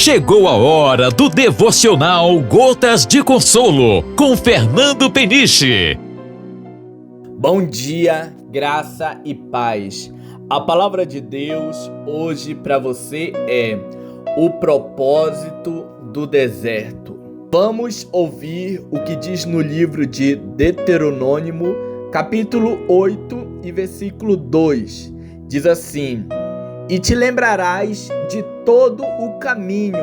Chegou a hora do devocional Gotas de Consolo, com Fernando Peniche. Bom dia, graça e paz. A palavra de Deus hoje para você é o propósito do deserto. Vamos ouvir o que diz no livro de Deuteronômio, capítulo 8 e versículo 2. Diz assim: E te lembrarás de todo o caminho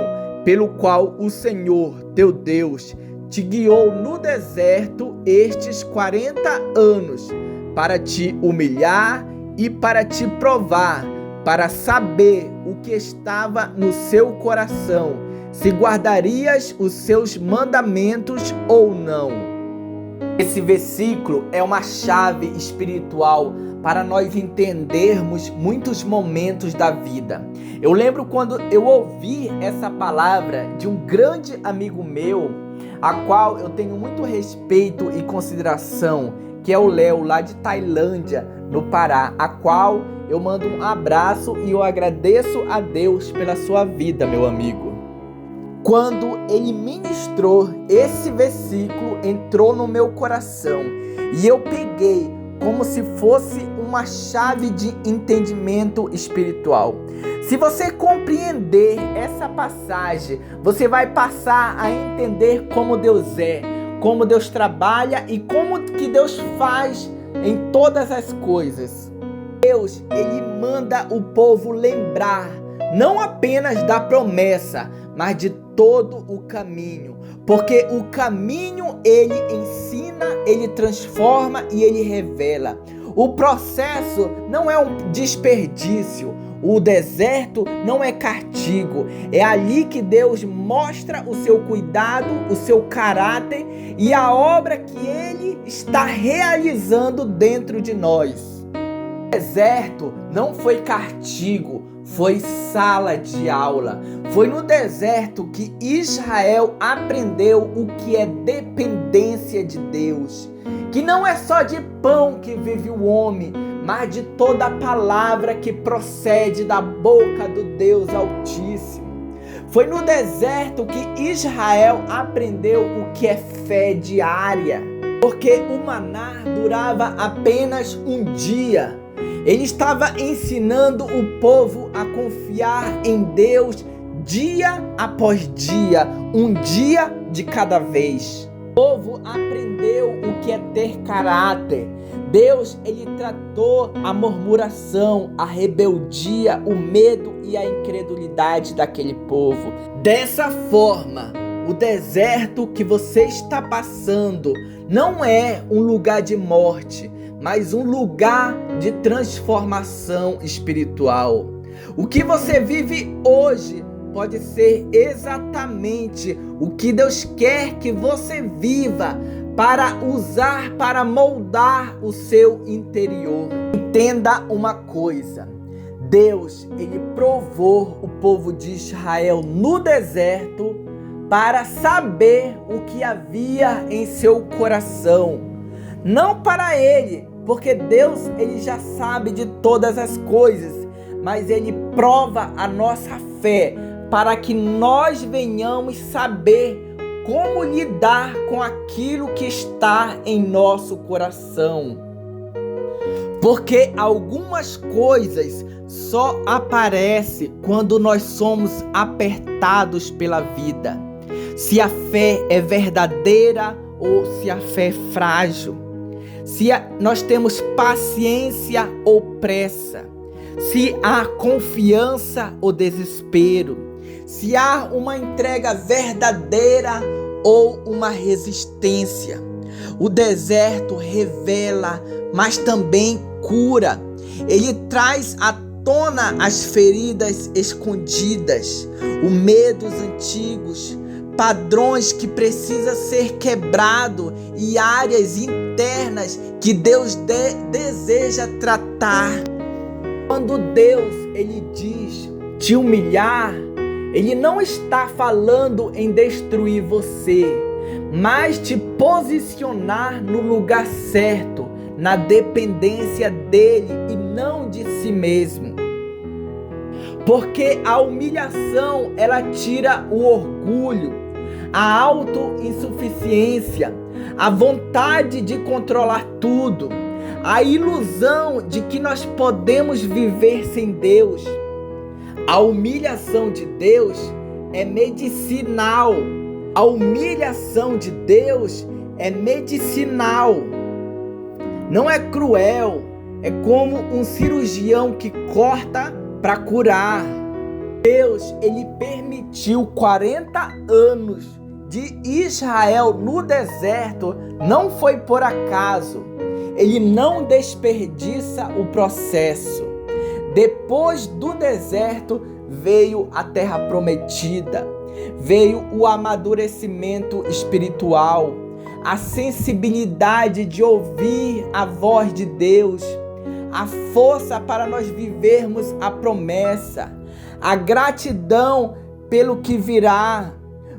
pelo qual o Senhor, teu Deus, te guiou no deserto estes 40 anos, para te humilhar e para te provar, para saber o que estava no seu coração, se guardarias os seus mandamentos ou não. Esse versículo é uma chave espiritual para nós entendermos muitos momentos da vida. Eu lembro quando eu ouvi essa palavra de um grande amigo meu, a qual eu tenho muito respeito e consideração, que é o Léo, lá de Tailândia, no Pará, a qual eu mando um abraço e eu agradeço a Deus pela sua vida, meu amigo. Quando ele ministrou esse versículo, entrou no meu coração e eu peguei como se fosse uma chave de entendimento espiritual. Se você compreender essa passagem, você vai passar a entender como Deus é, como Deus trabalha e como que Deus faz em todas as coisas. Deus, ele manda o povo lembrar não apenas da promessa, mas de todo o caminho, porque o caminho ele ensina, ele transforma e ele revela. O processo não é um desperdício, o deserto não é castigo, é ali que Deus mostra o seu cuidado, o seu caráter e a obra que ele está realizando dentro de nós. O deserto não foi castigo, foi sala de aula. Foi no deserto que Israel aprendeu o que é dependência de Deus. Que não é só de pão que vive o homem, mas de toda a palavra que procede da boca do Deus Altíssimo. Foi no deserto que Israel aprendeu o que é fé diária. Porque o maná durava apenas um dia. Ele estava ensinando o povo a confiar em Deus dia após dia, um dia de cada vez. O povo aprendeu o que é ter caráter. Deus, ele tratou a murmuração, a rebeldia, o medo e a incredulidade daquele povo. Dessa forma, o deserto que você está passando não é um lugar de morte, mas um lugar de transformação espiritual. O que você vive hoje pode ser exatamente o que Deus quer que você viva para usar, para moldar o seu interior. Entenda uma coisa: Deus, ele provou o povo de Israel no deserto para saber o que havia em seu coração. Não para ele, porque Deus, ele já sabe de todas as coisas, mas ele prova a nossa fé para que nós venhamos saber como lidar com aquilo que está em nosso coração. Porque algumas coisas só aparecem quando nós somos apertados pela vida. Se a fé é verdadeira ou se a fé é frágil. Se nós temos paciência ou pressa, se há confiança ou desespero, se há uma entrega verdadeira ou uma resistência. O deserto revela, mas também cura. Ele traz à tona as feridas escondidas, os medos antigos, padrões que precisam ser quebrados e áreas internas que Deus deseja tratar. Quando Deus, ele diz te humilhar, ele não está falando em destruir você, mas te posicionar no lugar certo, na dependência dele e não de si mesmo. Porque a humilhação, ela tira o orgulho, a autossuficiência, a vontade de controlar tudo, a ilusão de que nós podemos viver sem Deus. A humilhação de Deus é medicinal. A humilhação de Deus é medicinal. Não é cruel, é como um cirurgião que corta para curar. Deus, ele permitiu 40 anos de Israel no deserto, não foi por acaso. Ele não desperdiça o processo. Depois do deserto veio a terra prometida, veio o amadurecimento espiritual, a sensibilidade de ouvir a voz de Deus, a força para nós vivermos a promessa, a gratidão pelo que virá.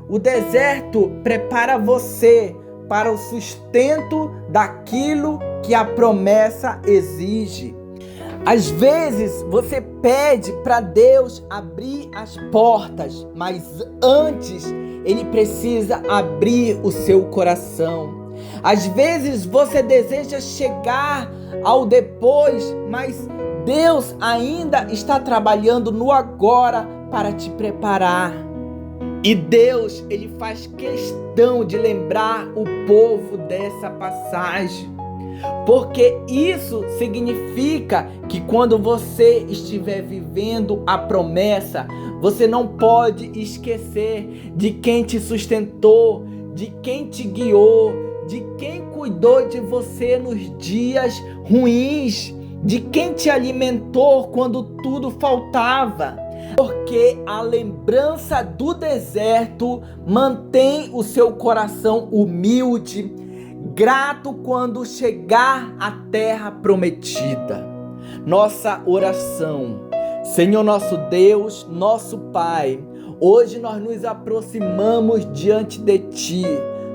O deserto prepara você para o sustento daquilo que a promessa exige. Às vezes você pede para Deus abrir as portas, mas antes Ele precisa abrir o seu coração. Às vezes você deseja chegar ao depois, mas Deus ainda está trabalhando no agora para te preparar. E Deus, Ele faz questão de lembrar o povo dessa passagem. Porque isso significa que quando você estiver vivendo a promessa, você não pode esquecer de quem te sustentou, de quem te guiou, de quem cuidou de você nos dias ruins, de quem te alimentou quando tudo faltava. Porque a lembrança do deserto mantém o seu coração humilde, grato quando chegar à terra prometida. Nossa oração. Senhor nosso Deus, nosso Pai, hoje nós nos aproximamos diante de Ti,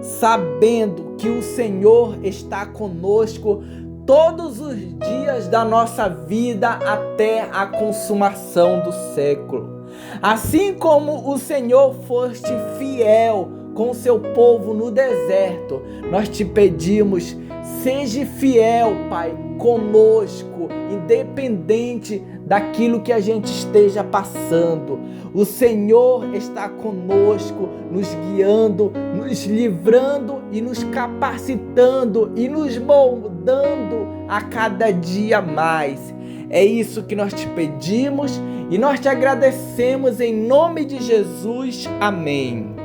sabendo que o Senhor está conosco todos os dias da nossa vida até a consumação do século. Assim como o Senhor foste fiel com o seu povo no deserto, nós te pedimos, seja fiel, Pai, conosco, independente daquilo que a gente esteja passando. O Senhor está conosco, nos guiando, nos livrando e nos capacitando e nos moldando a cada dia mais. É isso que nós te pedimos e nós te agradecemos em nome de Jesus. Amém.